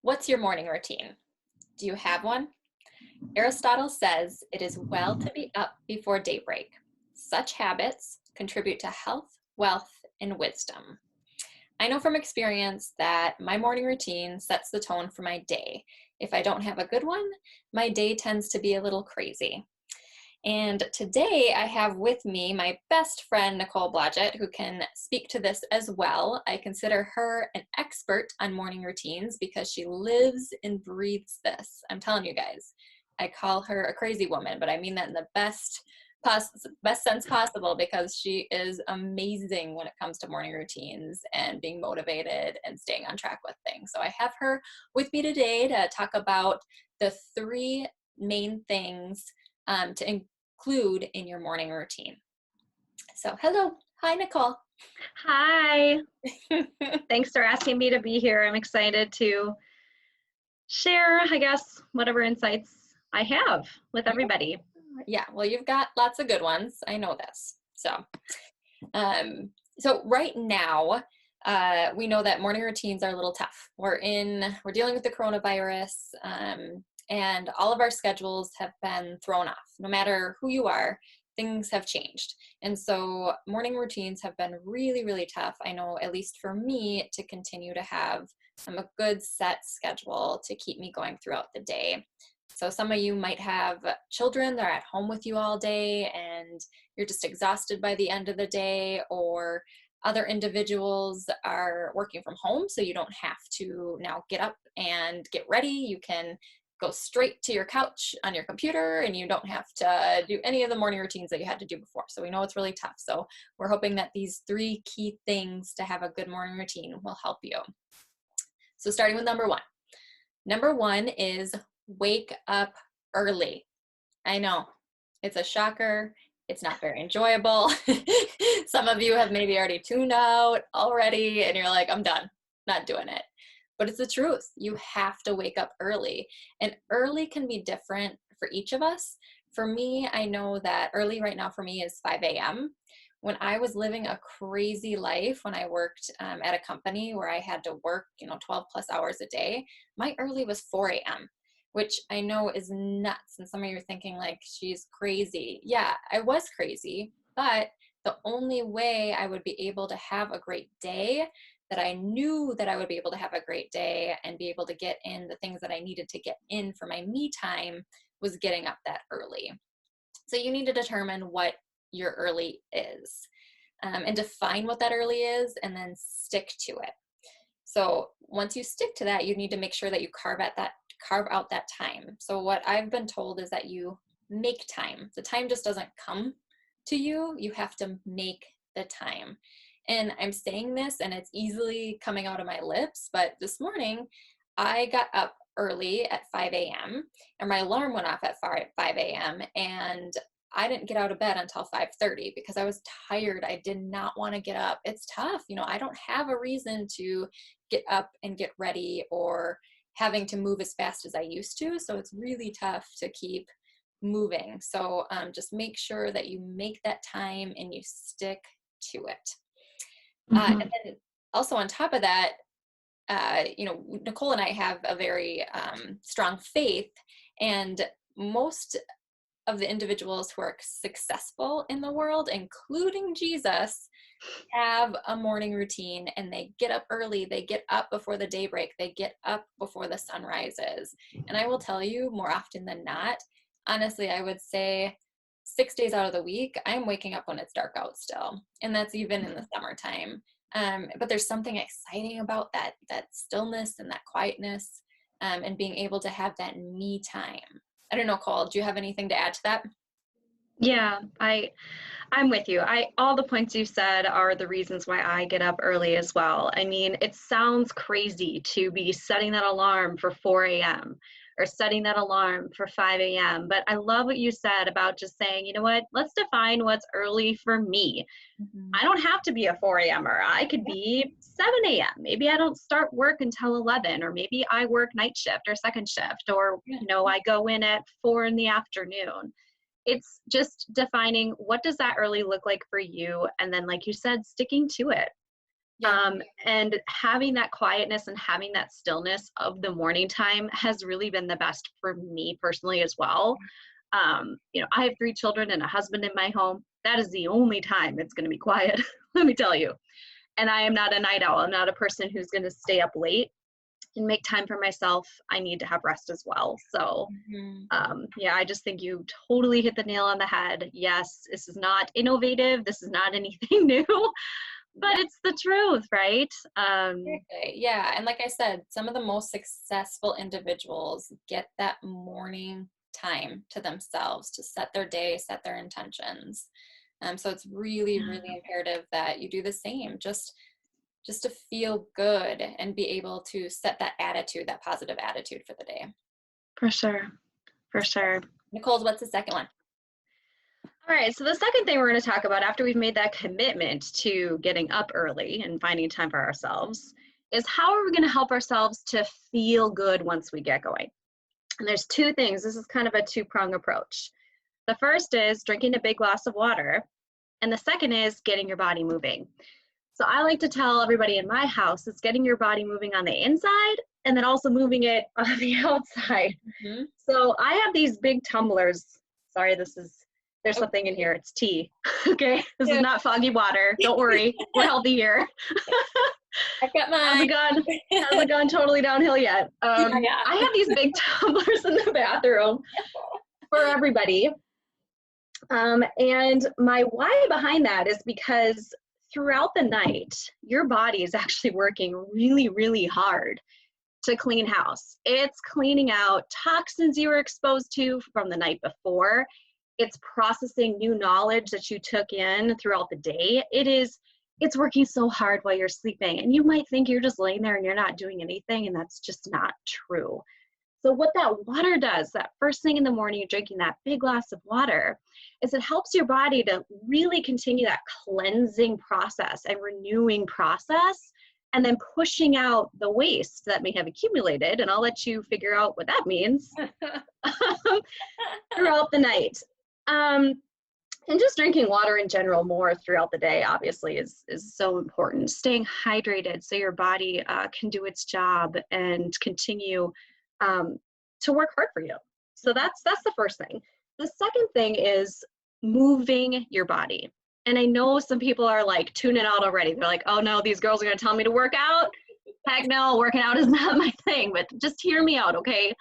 What's your morning routine? Do you have one? Aristotle says it is well to be up before daybreak. Such habits contribute to health, wealth, and wisdom. I know from experience that my morning routine sets the tone for my day. If I don't have a good one, my day tends to be a little crazy. And today I have with me my best friend, Nicole Blodgett, who can speak to this as well. I consider her an expert on morning routines because she lives and breathes this. I'm telling you guys, I call her a crazy woman, but I mean that in the best sense possible because she is amazing when it comes to morning routines and being motivated and staying on track with things. So I have her with me today to talk about the three main things to include in your morning routine. So hello. Hi, Nicole. Hi. Thanks for asking me to be here. I'm excited to share, I guess, whatever insights I have with everybody. Yeah, well, you've got lots of good ones. I know this. So right now, we know that morning routines are a little tough. We're dealing with the coronavirus, and all of our schedules have been thrown off. No matter who you are, things have changed. And so morning routines have been really, really tough. I know, at least for me, to continue to have a good set schedule to keep me going throughout the day. So some of you might have children that are at home with you all day and you're just exhausted by the end of the day, or other individuals are working from home, so you don't have to now get up and get ready. You can go straight to your couch on your computer and you don't have to do any of the morning routines that you had to do before. So we know it's really tough. So we're hoping that these three key things to have a good morning routine will help you. So starting with number one. Number one is wake up early. I know, it's a shocker. It's not very enjoyable. Some of you have maybe already tuned out already and you're like, I'm done, not doing it. But it's the truth. You have to wake up early. And early can be different for each of us. For me, I know that early right now for me is 5 a.m. When I was living a crazy life, when I worked at a company where I had to work, 12 plus hours a day, my early was 4 a.m., which I know is nuts. And some of you are thinking like, she's crazy. Yeah, I was crazy, but the only way I would be able to have a great day, that I knew that I would be able to have a great day and be able to get in the things that I needed to get in for my me time, was getting up that early. So you need to determine what your early is, and define what that early is, and then stick to it. So once you stick to that, you need to make sure that you carve out that time. So what I've been told is that you make time. The time just doesn't come to you. You have to make the time. And I'm saying this and it's easily coming out of my lips, but this morning I got up early at 5 a.m. and my alarm went off at 5 a.m. and I didn't get out of bed until 5:30 because I was tired. I did not want to get up. It's tough. I don't have a reason to get up and get ready or having to move as fast as I used to. So it's really tough to keep moving. So just make sure that you make that time and you stick to it. And then also on top of that, Nicole and I have a very strong faith, and most of the individuals who are successful in the world, including Jesus, have a morning routine, and they get up early. They get up before the daybreak. They get up before the sun rises. And I will tell you, more often than not, honestly, I would say 6 days out of the week, I'm waking up when it's dark out still. And that's even in the summertime. But there's something exciting about that stillness and that quietness, and being able to have that me time. I don't know, Cole, do you have anything to add to that? Yeah, I'm with you. All the points you said are the reasons why I get up early as well. I mean, it sounds crazy to be setting that alarm for 4 a.m. or setting that alarm for 5 a.m. But I love what you said about just saying, you know what, let's define what's early for me. Mm-hmm. I don't have to be a 4 a.m.er. I could be 7 a.m. Maybe I don't start work until 11, or maybe I work night shift or second shift, or, I go in at 4 in the afternoon. It's just defining what does that early look like for you, and then, like you said, sticking to it. Yeah. And having that quietness and having that stillness of the morning time has really been the best for me personally as well. I have 3 children and a husband in my home. That is the only time it's going to be quiet, let me tell you. And I am not a night owl. I'm not a person who's going to stay up late and make time for myself. I need to have rest as well. So, Mhm. yeah, I just think you totally hit the nail on the head. Yes, this is not innovative. This is not anything new, but Yeah. it's the truth, right? Exactly. Yeah. And like I said, some of the most successful individuals get that morning time to themselves to set their day, set their intentions. So it's really, really imperative that you do the same, just to feel good and be able to set that attitude, that positive attitude for the day. For sure. For sure. Nicole's, what's the second one? All right, so the second thing we're going to talk about after we've made that commitment to getting up early and finding time for ourselves is how are we going to help ourselves to feel good once we get going? And there's 2 things. This is kind of a 2-prong approach. The first is drinking a big glass of water, and the second is getting your body moving. So I like to tell everybody in my house it's getting your body moving on the inside and then also moving it on the outside. Hmm. So I have these big tumblers. Sorry, there's something in here. It's tea. Okay. This is Yeah. not foggy water. Don't worry. We're healthy here. I've got Hasn't mine. gone, hasn't gone totally downhill yet. Yeah, yeah. I have these big tumblers in the bathroom for everybody. And my why behind that is because throughout the night, your body is actually working really, really hard to clean house. It's cleaning out toxins you were exposed to from the night before. It's processing new knowledge that you took in throughout the day. It's working so hard while you're sleeping. And you might think you're just laying there and you're not doing anything, and that's just not true. So what that water does, that first thing in the morning, you're drinking that big glass of water, is it helps your body to really continue that cleansing process and renewing process, and then pushing out the waste that may have accumulated. And I'll let you figure out what that means throughout the night. And just drinking water in general more throughout the day, obviously, is so important. Staying hydrated so your body can do its job and continue to work hard for you. So that's the first thing. The second thing is moving your body. And I know some people are like tuning out already. They're like, oh no, these girls are going to tell me to work out. Heck no, working out is not my thing, but just hear me out, okay?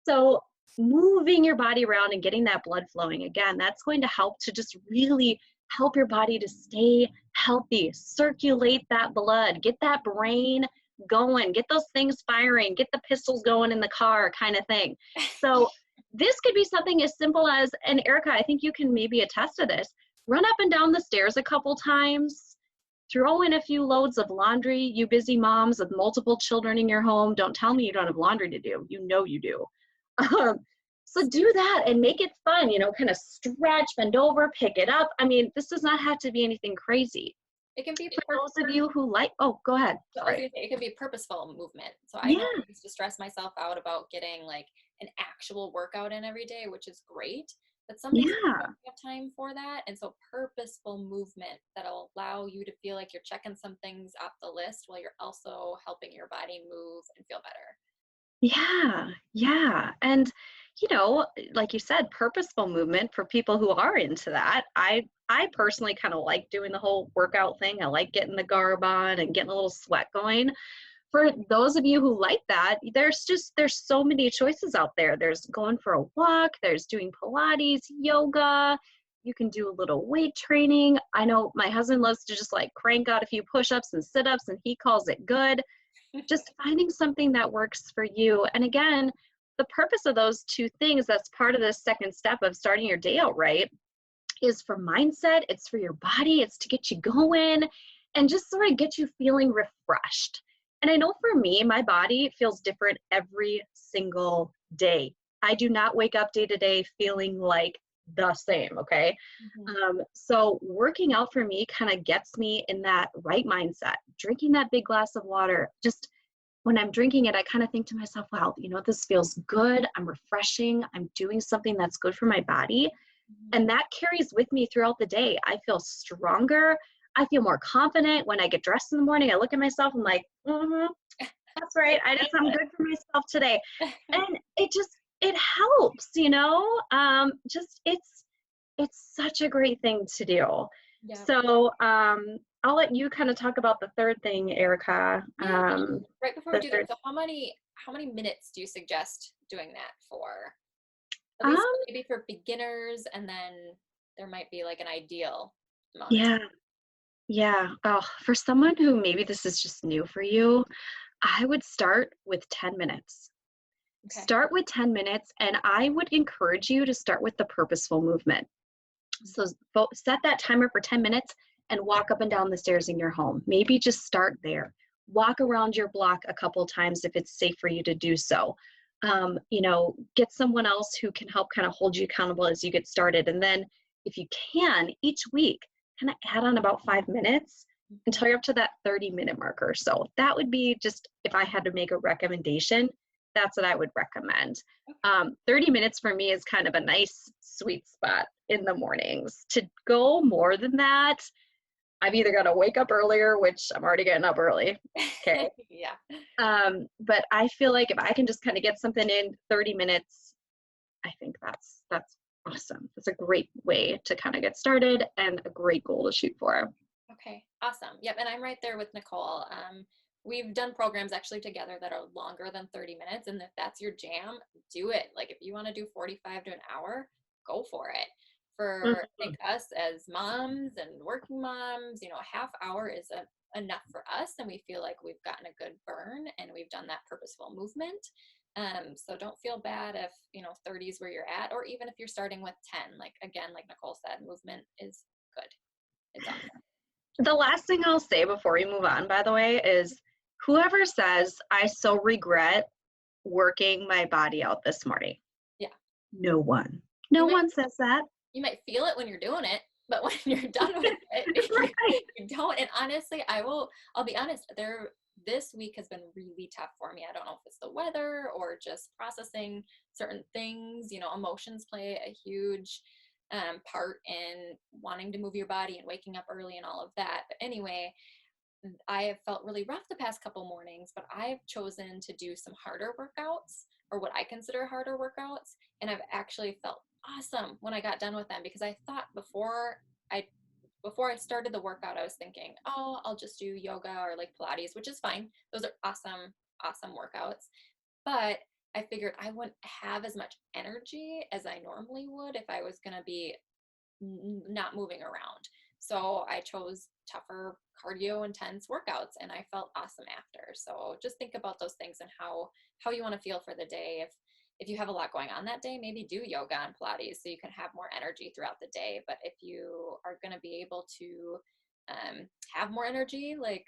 So moving your body around and getting that blood flowing, again, that's going to help to just really help your body to stay healthy, circulate that blood, get that brain going, get those things firing, get the pistols going in the car kind of thing. So this could be something as simple as, and Erica, I think you can maybe attest to this, run up and down the stairs a couple times, throw in a few loads of laundry. You busy moms with multiple children in your home, don't tell me you don't have laundry to do. You know you do. So do that and make it fun, kind of stretch, bend over, pick it up. I mean, this does not have to be anything crazy. It can be For those of you who oh, go ahead. So I was gonna say, it could be purposeful movement. So I know Yeah, I used to stress myself out about getting like an actual workout in every day, which is great. But some days you yeah. don't have time for that. And so purposeful movement that'll allow you to feel like you're checking some things off the list while you're also helping your body move and feel better. Yeah, yeah. And like you said, purposeful movement for people who are into that. I personally kind of like doing the whole workout thing. I like getting the garb on and getting a little sweat going. For those of you who like that, there's so many choices out there. There's going for a walk, there's doing Pilates, yoga. You can do a little weight training. I know my husband loves to just like crank out a few push-ups and sit-ups and he calls it good. Just finding something that works for you. And again, the purpose of those 2 things, that's part of the second step of starting your day out right, is for mindset, it's for your body, it's to get you going and just sort of get you feeling refreshed. And I know for me, my body feels different every single day. I do not wake up day to day feeling like the same, okay? Mhm. So working out for me kind of gets me in that right mindset. Drinking that big glass of water, just when I'm drinking it, I kind of think to myself, wow, this feels good. I'm refreshing. I'm doing something that's good for my body. Mhm. And that carries with me throughout the day. I feel stronger. I feel more confident when I get dressed in the morning. I look at myself, I'm like, that's right. I did something good for myself today. And it helps, just it's such a great thing to do. Yeah. So, I'll let you kind of talk about the third thing, Erica. Yeah. Right before we The do that, third, so how many minutes do you suggest doing that for? At least um, maybe for beginners, and then there might be like an ideal amount of time. yeah, yeah. Oh, for someone who maybe this is just new for you, I would start with 10 minutes. Okay. Start with 10 minutes, and I would encourage you to start with the purposeful movement. So set that timer for 10 minutes and walk up and down the stairs in your home. Maybe just start there. Walk around your block a couple times if it's safe for you to do so. Get someone else who can help kind of hold you accountable as you get started. And then if you can, each week, kind of add on about 5 minutes Mhm. until you're up to that 30-minute marker. So that would be just, if I had to make a recommendation, that's what I would recommend. 30 minutes for me is kind of a nice sweet spot in the mornings. To go more than that, I've either got to wake up earlier, which I'm already getting up early. Okay. Yeah. But I feel like if I can just kind of get something in 30 minutes, I think that's awesome. That's a great way to kind of get started and a great goal to shoot for. Okay, awesome. Yep, and I'm right there with Nicole. We've done programs actually together that are longer than 30 minutes, and if that's your jam, do it. Like if you want to do 45 to an hour, go for it. For I think Mhm. us as moms and working moms, a half hour is enough for us, and we feel like we've gotten a good burn and we've done that purposeful movement. So don't feel bad if 30 is where you're at, or even if you're starting with 10. Like again, like Nicole said, movement is good. It's awesome. The last thing I'll say before we move on, by the way, is whoever says, I so regret working my body out this morning. Yeah. No one. You No might one says that. you might feel it when you're doing it, but when you're done with it, you, Right. you don't. And honestly, I'll be honest, this week has been really tough for me. I don't know if it's the weather or just processing certain things. Emotions play a huge part in wanting to move your body and waking up early and all of that. But anyway, I have felt really rough the past couple mornings, but I've chosen to do some harder workouts, or what I consider harder workouts, and I've actually felt awesome when I got done with them, because I thought I before I started the workout, I was thinking, oh, I'll just do yoga or like Pilates, which is fine. Those are awesome, awesome workouts. But I figured I wouldn't have as much energy as I normally would if I was going to be not moving around. So I chose tougher cardio intense workouts, and I felt awesome after. So just think about those things and how you want to feel for the day. If you have a lot going on that day, maybe do yoga and Pilates so you can have more energy throughout the day. But if you are going to be able to have more energy, like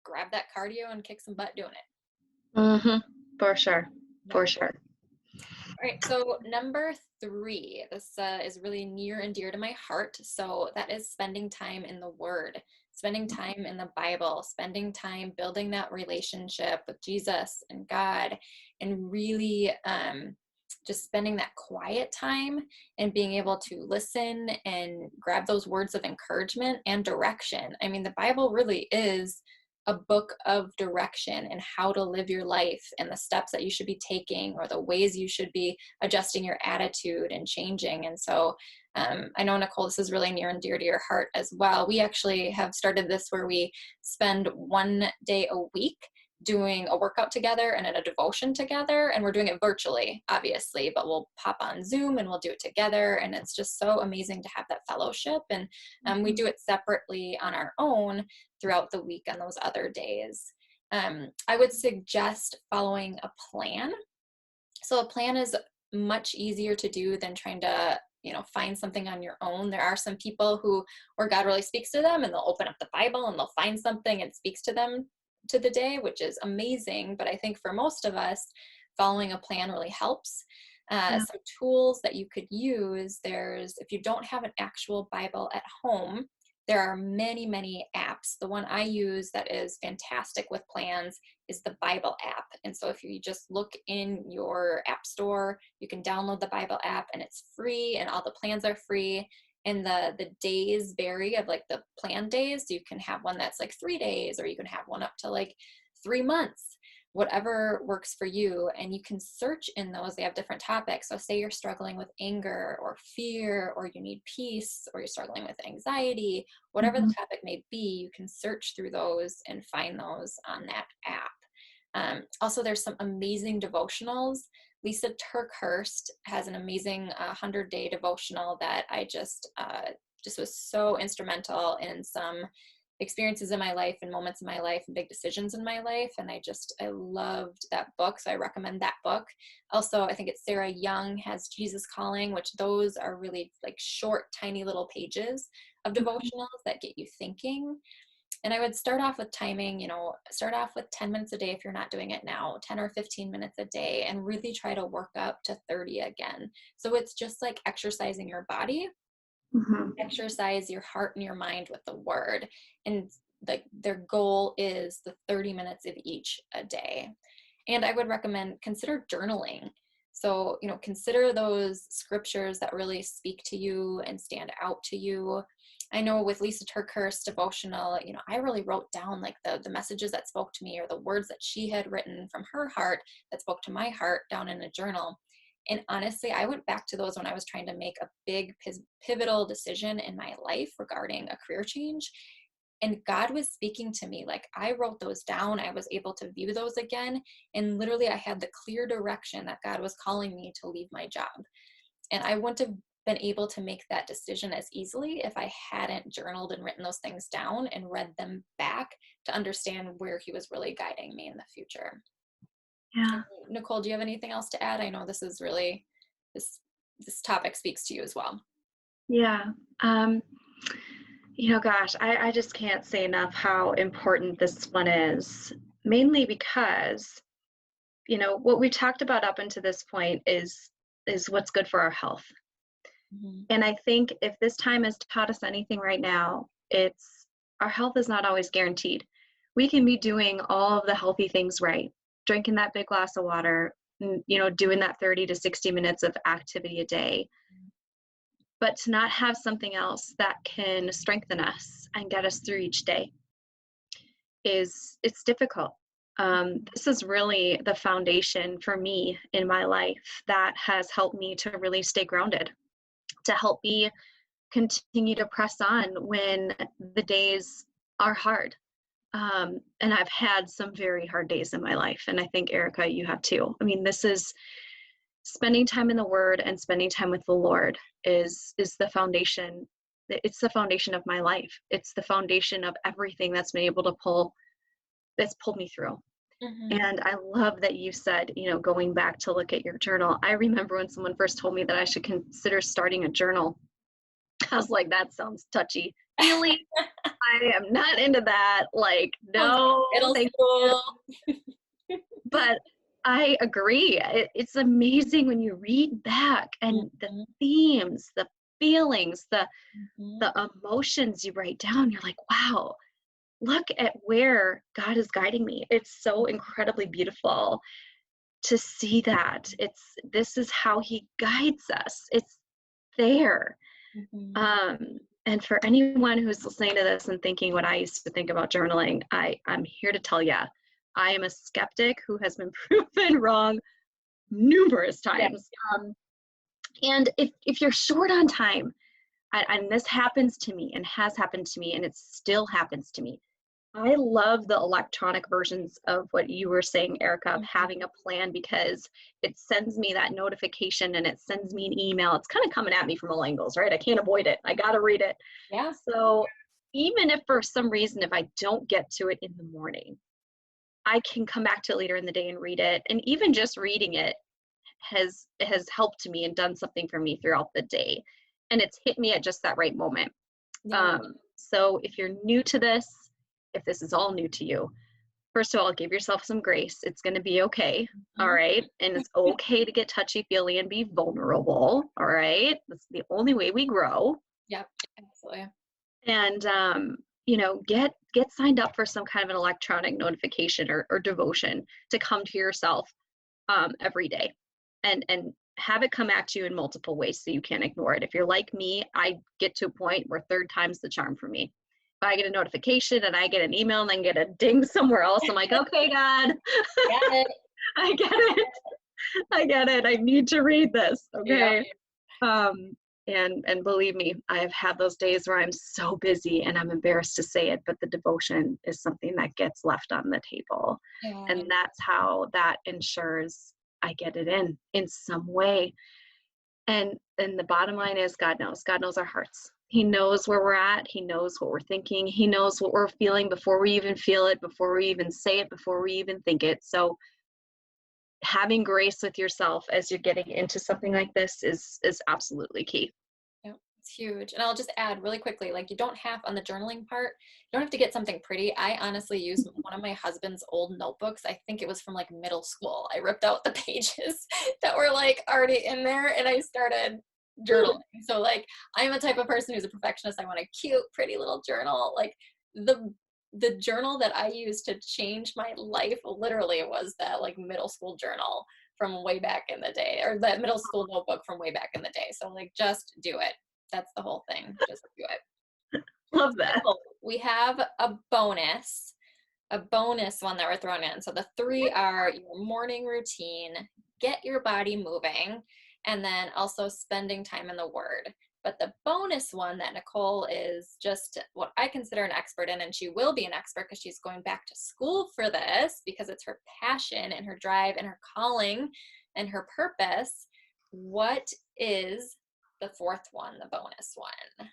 grab that cardio and kick some butt doing it. Mm-hmm. For sure. Yeah. For sure. All right, so number 3, this is really near and dear to my heart. So that is spending time in the Word, spending time in the Bible, spending time building that relationship with Jesus and God, and really just spending that quiet time and being able to listen and grab those words of encouragement and direction. I mean, the Bible really is a book of direction and how to live your life and the steps that you should be taking, or the ways you should be adjusting your attitude and changing. And so I know, Nicole, this is really near and dear to your heart as well. We actually have started this where we spend one day a week doing a workout together and a devotion together, and we're doing it virtually, obviously, but we'll pop on Zoom and we'll do it together, and it's just so amazing to have that fellowship. And we do it separately on our own throughout the week on those other days. I would suggest following a plan. So a plan is much easier to do than trying to find something on your own. There are some people where God really speaks to them, and they'll open up the Bible and they'll find something and speaks to them to the day, which is amazing. But I think for most of us, following a plan really helps. Yeah. Some tools that you could use, if you don't have an actual Bible at home, there are many, many apps. The one I use that is fantastic with plans is the Bible app. And so if you just look in your app store, you can download the Bible app, and it's free, and all the plans are free. And the days vary of like the planned days. You can have one that's like 3 days, or you can have one up to like 3 months, whatever works for you. And you can search in those. They have different topics. So say you're struggling with anger or fear, or you need peace, or you're struggling with anxiety, whatever the Mhm. topic may be, you can search through those and find those on that app. Also, there's some amazing devotionals. Lisa Turkhurst has an amazing 100-day devotional that I just was so instrumental in some experiences in my life and moments in my life and big decisions in my life. And I loved that book. So I recommend that book. Also, I think it's Sarah Young has Jesus Calling, which those are really like short, tiny little pages of devotionals that get you thinking. And I would start off with timing, start off with 10 minutes a day if you're not doing it now, 10 or 15 minutes a day, and really try to work up to 30 again. So it's just like exercising your body, Mhm. exercise your heart and your mind with the word. And like their goal is the 30 minutes of each a day. And I would recommend consider journaling. So, consider those scriptures that really speak to you and stand out to you. I know with Lisa Turkhurst's devotional, I really wrote down like the messages that spoke to me, or the words that she had written from her heart that spoke to my heart down in a journal. And honestly, I went back to those when I was trying to make a big pivotal decision in my life regarding a career change. And God was speaking to me. Like I wrote those down. I was able to view those again. And literally, I had the clear direction that God was calling me to leave my job. And I wouldn't have been able to make that decision as easily if I hadn't journaled and written those things down and read them back to understand where He was really guiding me in the future. Yeah. Nicole, do you have anything else to add? I know this is really, this topic speaks to you as well. Yeah. Um, gosh, I just can't say enough how important this one is, mainly because, what we talked about up until this point is what's good for our health. Mhm. And I think if this time has taught us anything right now, it's our health is not always guaranteed. We can be doing all of the healthy things right, drinking that big glass of water, doing that 30 to 60 minutes of activity a day, but to not have something else that can strengthen us and get us through each day it's difficult. This is really the foundation for me in my life that has helped me to really stay grounded, to help me continue to press on when the days are hard. And I've had some very hard days in my life. And I think, Erica, you have too. I mean, this is spending time in the Word and spending time with the Lord is the foundation. It's the foundation of my life. It's the foundation of everything that's been able to that's pulled me through. Mhm. And I love that you said, going back to look at your journal. I remember when someone first told me that I should consider starting a journal. I was like, that sounds touchy feely. I am not into that. Like, Sounds no, like middle thank you. school. But I agree. It's amazing when you read back and the Mhm. themes, the feelings, Mhm. the emotions you write down. You're like, wow, look at where God is guiding me. It's so incredibly beautiful to see that. This is how He guides us. It's there. Mhm. And for anyone who's listening to this and thinking what I used to think about journaling, I'm here to tell you, I am a skeptic who has been proven wrong numerous Yeah. times. And if you're short on time, and this happens to me and has happened to me, and it still happens to me, I love the electronic versions of what you were saying, Erica, of Mhm. having a plan, because it sends me that notification and it sends me an email. It's kind of coming at me from all angles, right? I can't avoid it. I got to read it. Yeah. So even if for some reason, if I don't get to it in the morning, I can come back to it later in the day and read it. And even just reading it has helped me and done something for me throughout the day. And it's hit me at just that right moment. Yeah. So if you're new to this, if this is all new to you, first of all, give yourself some grace. It's going to be okay. All Mhm. right. And it's okay to get touchy feely and be vulnerable. All right. That's the only way we grow. Yep. Absolutely. And, get signed up for some kind of an electronic notification or devotion to come to yourself every day and have it come at you in multiple ways so you can't ignore it. If you're like me, I get to a point where third time's the charm for me. If I get a notification and I get an email and then get a ding somewhere else, I'm like, okay, God, Got it. I get it. I get it. I need to read this. Yeah. Okay. Um, and believe me, I've had those days where I'm so busy and I'm embarrassed to say it, but the devotion is something that gets left on the table. Yeah. And that's how that ensures I get it in some way. And the bottom line is God knows. God knows our hearts. He knows where we're at. He knows what we're thinking. He knows what we're feeling before we even feel it, before we even say it, before we even think it. So having grace with yourself as you're getting into something like this is absolutely key. Yeah, it's huge. And I'll just add really quickly, like you don't have on the journaling part, you don't have to get something pretty. I honestly use one of my husband's old notebooks. I think it was from like middle school. I ripped out the pages that were like already in there and I started journaling. So like I'm a type of person who's a perfectionist. I want a cute, pretty little journal. Like the journal that I used to change my life literally was that like middle school journal from way back in the day, or that middle school notebook from way back in the day. So like just do it. That's the whole thing. Just do it. Love that. So we have a bonus one that we're throwing in. So the three are your morning routine, get your body moving, and then also spending time in the Word. But the bonus one that Nicole is just what I consider an expert in, and she will be an expert because she's going back to school for this because it's her passion and her drive and her calling and her purpose. What is the fourth one, the bonus one?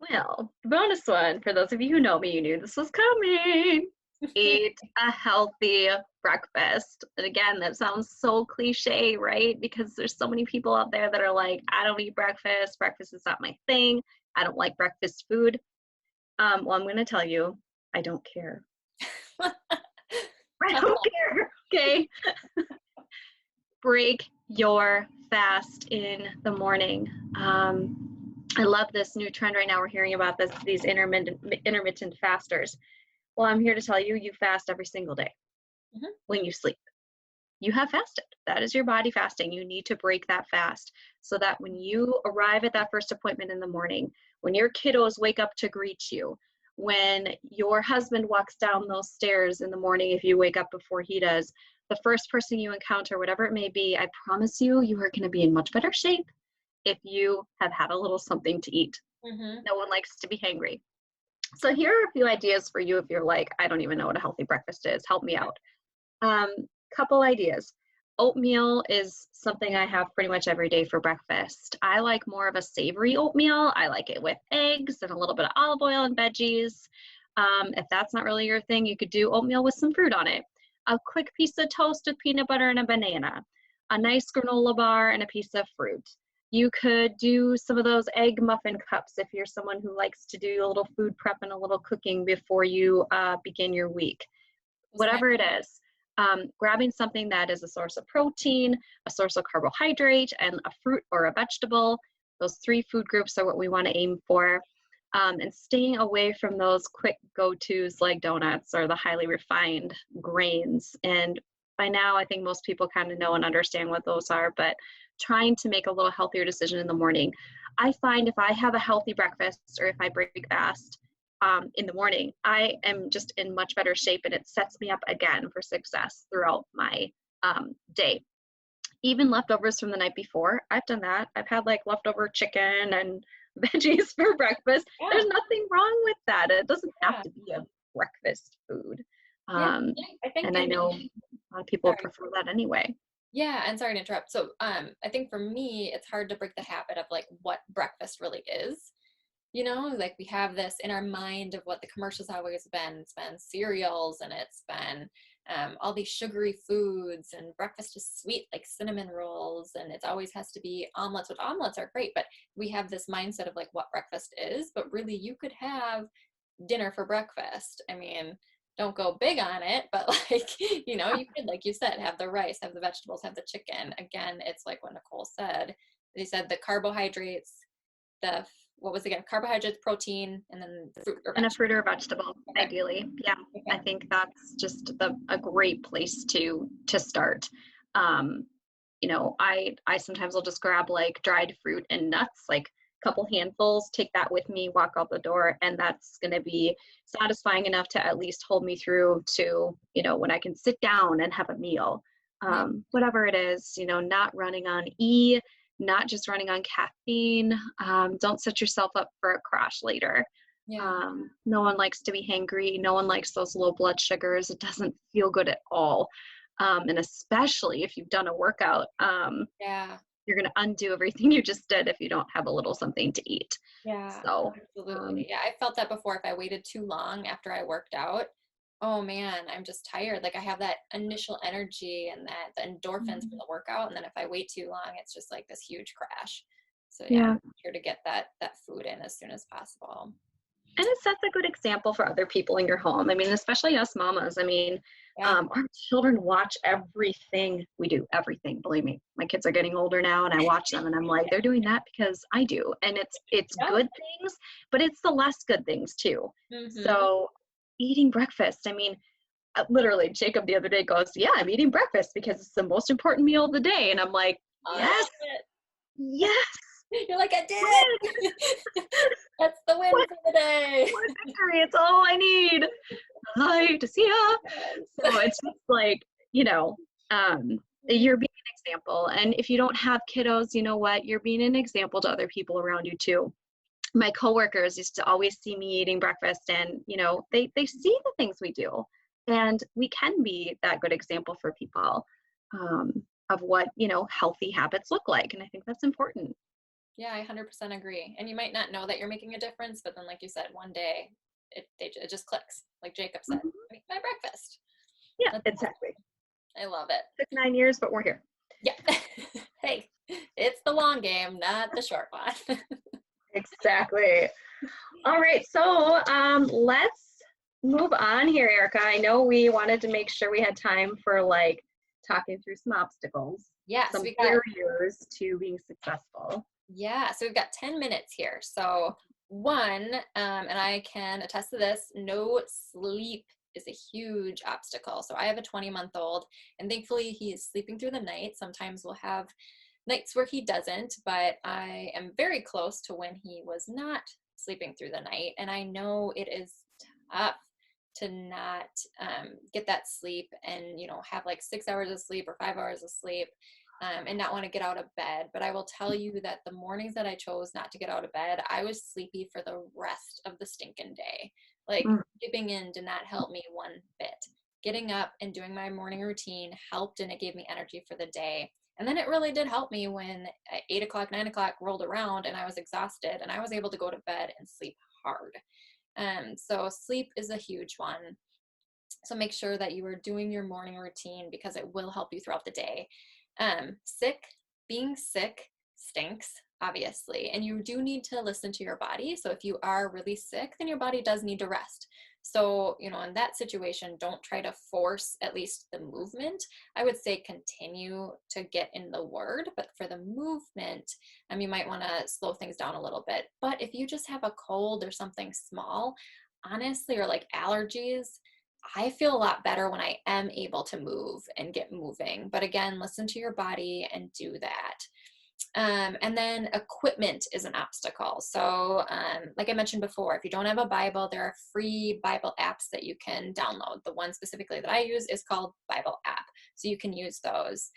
Well, the bonus one, for those of you who know me, you knew this was coming. Eat a healthy breakfast. And again, that sounds so cliche, right? Because there's so many people out there that are like, I don't eat breakfast. Breakfast is not my thing. I don't like breakfast food. Well, I'm going to tell you, I don't care. I don't care. Okay. Break your fast in the morning. I love this new trend right now. We're hearing about these intermittent fasters. Well, I'm here to tell you, you fast every single day when you sleep. You have fasted. That is your body fasting. You need to break that fast so that when you arrive at that first appointment in the morning, when your kiddos wake up to greet you, when your husband walks down those stairs in the morning, if you wake up before he does, the first person you encounter, whatever it may be, I promise you, you are going to be in much better shape if you have had a little something to eat. No one likes to be hangry. So here are a few ideas for you if you're like, I don't even know what a healthy breakfast is. Help me out. Couple ideas. Oatmeal is something I have pretty much every day for breakfast. I like more of a savory oatmeal. I like it with eggs and a little bit of olive oil and veggies. If that's not really your thing, you could do oatmeal with some fruit on it. A quick piece of toast with peanut butter and a banana. A nice granola bar and a piece of fruit. You could do some of those egg muffin cups if you're someone who likes to do a little food prep and a little cooking before you begin your week. Whatever it is, grabbing something that is a source of protein, a source of carbohydrate, and a fruit or a vegetable. Those three food groups are what we want to aim for. And staying away from those quick go-tos like donuts or the highly refined grains. And by now, I think most people kind of know and understand what those are, but trying to make a little healthier decision in the morning. I find if I have a healthy breakfast or if I break fast in the morning, I am just in much better shape and it sets me up again for success throughout my day. Even leftovers from the night before, I've done that. I've had like leftover chicken and veggies for breakfast. Yeah. There's nothing wrong with that. It doesn't have Yeah. to be a breakfast food. Yeah, I think And I know a lot of people sorry. prefer that anyway. Yeah, and sorry to interrupt. So, I think for me, it's hard to break the habit of like what breakfast really is. You know, like we have this in our mind of what the commercials always been. It's been cereals and it's been all these sugary foods and breakfast is sweet like cinnamon rolls and it always has to be omelets, which omelets are great, but we have this mindset of like what breakfast is, but really you could have dinner for breakfast. I mean, don't go big on it, but like, you know, you could, like you said, have the rice, have the vegetables, have the chicken. Again, it's like what Nicole said. They said the carbohydrates, the what was it again? Carbohydrates, protein, and then fruit or And a vegetable. fruit or vegetable, Okay. ideally. Yeah, I Okay. think that's just a great place to start. I sometimes will just grab like dried fruit and nuts, like a couple handfuls, take that with me, walk out the door, and that's going to be satisfying enough to at least hold me through to, when I can sit down and have a meal. Yeah. Whatever it is, not running on E, not just running on caffeine. Don't set yourself up for a crash later. Yeah. No one likes to be hangry. No one likes those low blood sugars. It doesn't feel good at all. And especially if you've done a workout, Yeah. you're going to undo everything you just did if you don't have a little something to eat. Yeah. So, Absolutely. Yeah. I felt that before. If I waited too long after I worked out, oh man, I'm just tired. Like I have that initial energy and that the endorphins from the workout. And then if I wait too long, it's just like this huge crash. So yeah, yeah. I'm sure to get that food in as soon as possible. And it sets a good example for other people in your home. I mean, especially us mamas. I mean, Yeah. our children watch everything we do, everything. Believe me, my kids are getting older now, and I watch them, and I'm like, they're doing that because I do, and it's Yeah. good things, but it's the less good things too. Mm-hmm. So, eating breakfast. I mean, literally, Jacob the other day goes, "Yeah, I'm eating breakfast because it's the most important meal of the day," and I'm like, I "Yes, love yes, it. You're like, I did win, it. That's the win what, for the day. what victory! It's all I need." Hi to see ya. So Yes. it's just like, you know, you're being an example. And if you don't have kiddos, you know what? You're being an example to other people around you too. My coworkers used to always see me eating breakfast and, they see the things we do. And we can be that good example for people um, of what, healthy habits look like. And I think that's important. Yeah, I 100% agree. And you might not know that you're making a difference, but then, like you said, one day it just clicks. Like Jacob said, Mhm. I eat my breakfast. Yeah, That's exactly. I love it. Took 9 years, but we're here. Yeah. Hey, it's the long game, not the short one. Exactly. All right, so let's move on here, Erica. I know we wanted to make sure we had time for like talking through some obstacles, Yes, some we got barriers to being successful. Yeah, so we've got 10 minutes here. So one, and I can attest to this, no sleep is a huge obstacle. So I have a 20-month-old, and thankfully he is sleeping through the night. Sometimes we'll have nights where he doesn't, but I am very close to when he was not sleeping through the night. And I know it is tough to not get that sleep and, have like 6 hours of sleep or 5 hours of sleep, and not want to get out of bed. But I will tell you that the mornings that I chose not to get out of bed, I was sleepy for the rest of the stinking day. Like Mm, sleeping in did not help me one bit. Getting up and doing my morning routine helped, and it gave me energy for the day. And then it really did help me when 8 o'clock, 9 o'clock rolled around and I was exhausted and I was able to go to bed and sleep hard. So sleep is a huge one. So make sure that you are doing your morning routine because it will help you throughout the day. Sick, being sick stinks, obviously, and you do need to listen to your body. So if you are really sick, then your body does need to rest. So, in that situation, don't try to force at least the movement. I would say continue to get in the word, but for the movement, you might want to slow things down a little bit. But if you just have a cold or something small, honestly, or like allergies, I feel a lot better when I am able to move and get moving. But again, listen to your body and do that. And then equipment is an obstacle. So, like I mentioned before, if you don't have a Bible, there are free Bible apps that you can download. The one specifically that I use is called Bible app. So you can use those.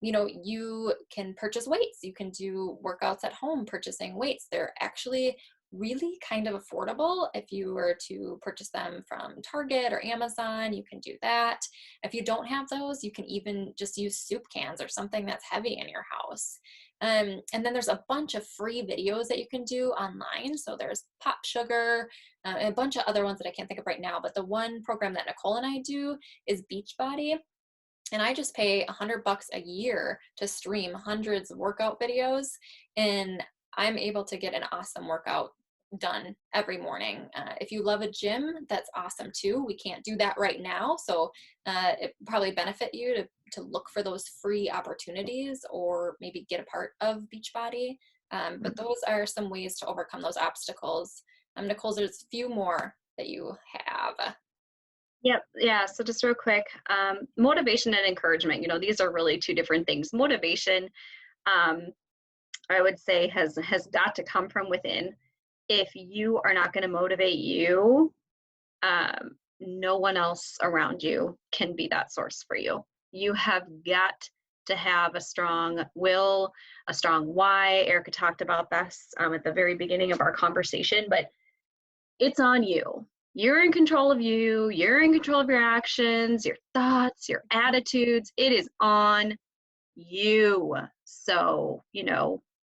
You can purchase weights. You can do workouts at home purchasing weights. They're actually really kind of affordable. If you were to purchase them from Target or Amazon, you can do that. If you don't have those, you can even just use soup cans or something that's heavy in your house. And then there's a bunch of free videos that you can do online. So there's Pop Sugar, and a bunch of other ones that I can't think of right now. But the one program that Nicole and I do is Beachbody. And I just pay $100 a year to stream hundreds of workout videos. And I'm able to get an awesome workout done every morning. If you love a gym, that's awesome too. We can't do that right now. So it probably benefit you to look for those free opportunities or maybe get a part of Beachbody. But those are some ways to overcome those obstacles. Nicole, there's a few more that you have. Yep. Yeah. So just real quick, motivation and encouragement, these are really two different things. Motivation, um, I would say has got to come from within. If you are not going to motivate you, no one else around you can be that source for you. You have got to have a strong will, a strong why. Erica talked about this at the very beginning of our conversation, but it's on you. You're in control of you. You're in control of your actions, your thoughts, your attitudes. It is on you. So,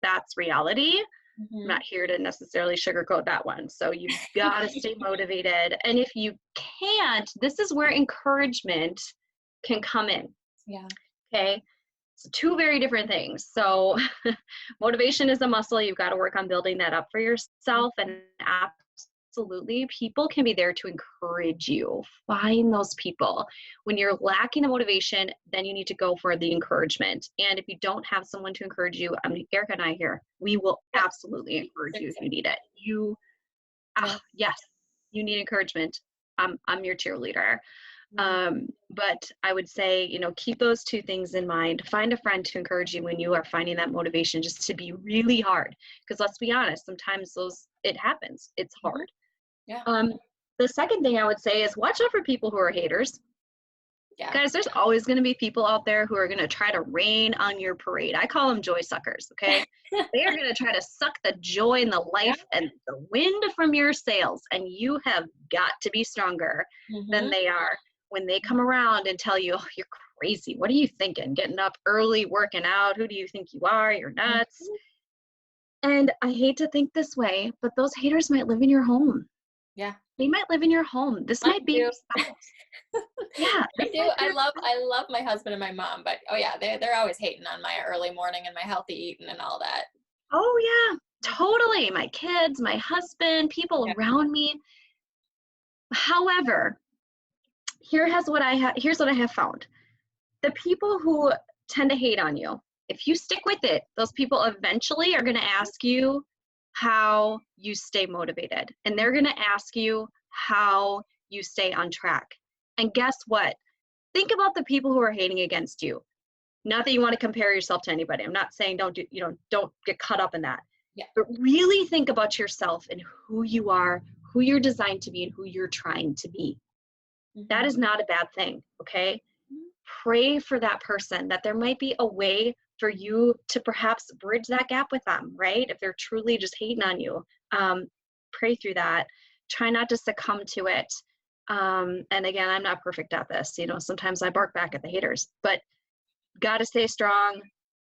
that's reality. I'm Hmm. not here to necessarily sugarcoat that one. So you've got to stay motivated. And if you can't, this is where encouragement can come in. Yeah. Okay. So two very different things. So motivation is a muscle. You've got to work on building that up for yourself. And absolutely, people can be there to encourage you. Find those people. When you're lacking the motivation, then you need to go for the encouragement. And if you don't have someone to encourage you, Erica and I here, we will Yep. absolutely encourage Same, you if same. you need it. Yeah. Yes, you need encouragement. I'm your cheerleader. Mhm. But I would say, keep those two things in mind. Find a friend to encourage you when you are finding that motivation just to be really hard. Because let's be honest, sometimes it happens. It's Mhm. hard. Yeah. Um, the second thing I would say is watch out for people who are haters. Yeah. Guys, there's always going to be people out there who are going to try to rain on your parade. I call them joy suckers, okay? They are going to try to suck the joy and the Yeah. life and the wind from your sails, and you have got to be stronger than Hmm. they are when they come around and tell you, oh, you're crazy. What are you thinking? Getting up early, working out? Who do you think you are? You're nuts. Mhm. And I hate to think this way, but those haters might live in your home. Yeah. They might live in your home. This Mine might be do. your spouse. Yeah, I this do. might be your I love my husband and my mom, but oh yeah, they're always hating on my early morning and my healthy eating and all that. Oh, yeah, totally. My kids, my husband, people Yeah. around me. However, here's what I have found. The people who tend to hate on you, if you stick with it, those people eventually are going to ask you how you stay motivated. And they're going to ask you how you stay on track. And guess what? Think about the people who are hating against you. Not that you want to compare yourself to anybody. I'm not saying don't get caught up in that. Yeah. But really think about yourself and who you are, who you're designed to be, and who you're trying to be. That Hmm. is not a bad thing, okay? Pray for that person, that there might be a way for you to perhaps bridge that gap with them, right? If they're truly just hating on you, pray through that. Try not to succumb to it. And again, I'm not perfect at this. Sometimes I bark back at the haters, but got to stay strong.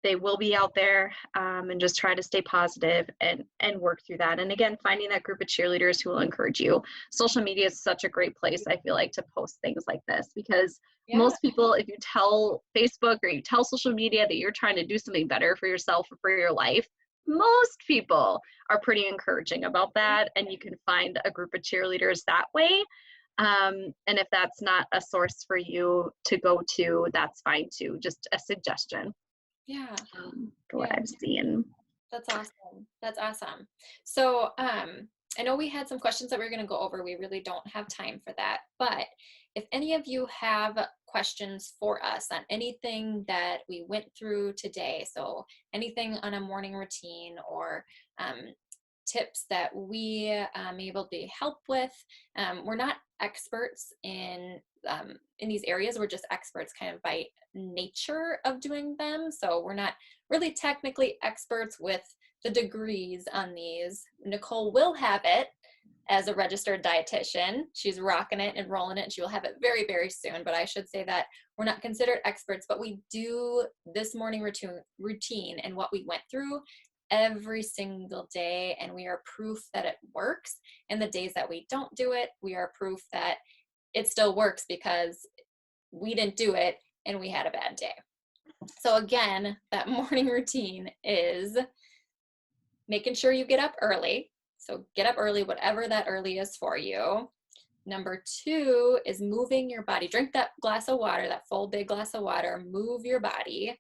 They will be out there, and just try to stay positive and work through that. And again, finding that group of cheerleaders who will encourage you. Social media is such a great place, I feel like, to post things like this, because Yeah. most people, if you tell Facebook or you tell social media that you're trying to do something better for yourself or for your life, most people are pretty encouraging about that, and you can find a group of cheerleaders that way. And if that's not a source for you to go to, that's fine too. Just a suggestion, Yeah. for what Yeah. I've seen. That's awesome. That's awesome. So, I know we had some questions that we are going to go over. We really don't have time for that. But if any of you have questions for us on anything that we went through today, so anything on a morning routine or um, tips that we may be able to help with, we're not experts in these areas. We're just experts kind of by nature of doing them. So we're not really technically experts with the degrees on these. Nicole will have it as a registered dietitian. She's rocking it and rolling it, and she will have it very, very soon. But I should say that we're not considered experts, but we do this morning routine and what we went through every single day, and we are proof that it works. And the days that we don't do it, we are proof that it still works because we didn't do it and we had a bad day. So again, that morning routine is making sure you get up early. So get up early, whatever that early is for you. Number two is moving your body. Drink that glass of water, that full big glass of water, move your body.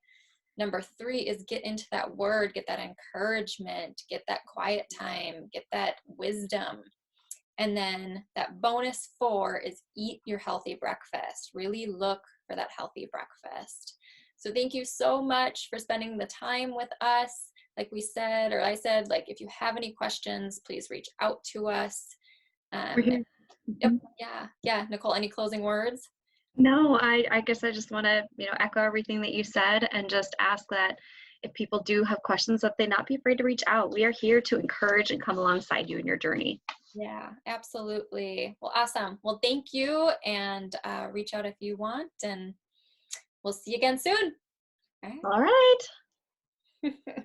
Number three is get into that word, get that encouragement, get that quiet time, get that wisdom. And then that bonus 4 is eat your healthy breakfast. Really look for that healthy breakfast. So thank you so much for spending the time with us. Like we said, or I said, like if you have any questions, please reach out to us. We're Um, here. yep, Mhm. yeah. Nicole, any closing words? No, I guess I just want to, echo everything that you said and just ask that if people do have questions, that they not be afraid to reach out. We are here to encourage and come alongside you in your journey. Yeah, absolutely. Well, awesome. Well, thank you, and reach out if you want, and we'll see you again soon. All All right. right.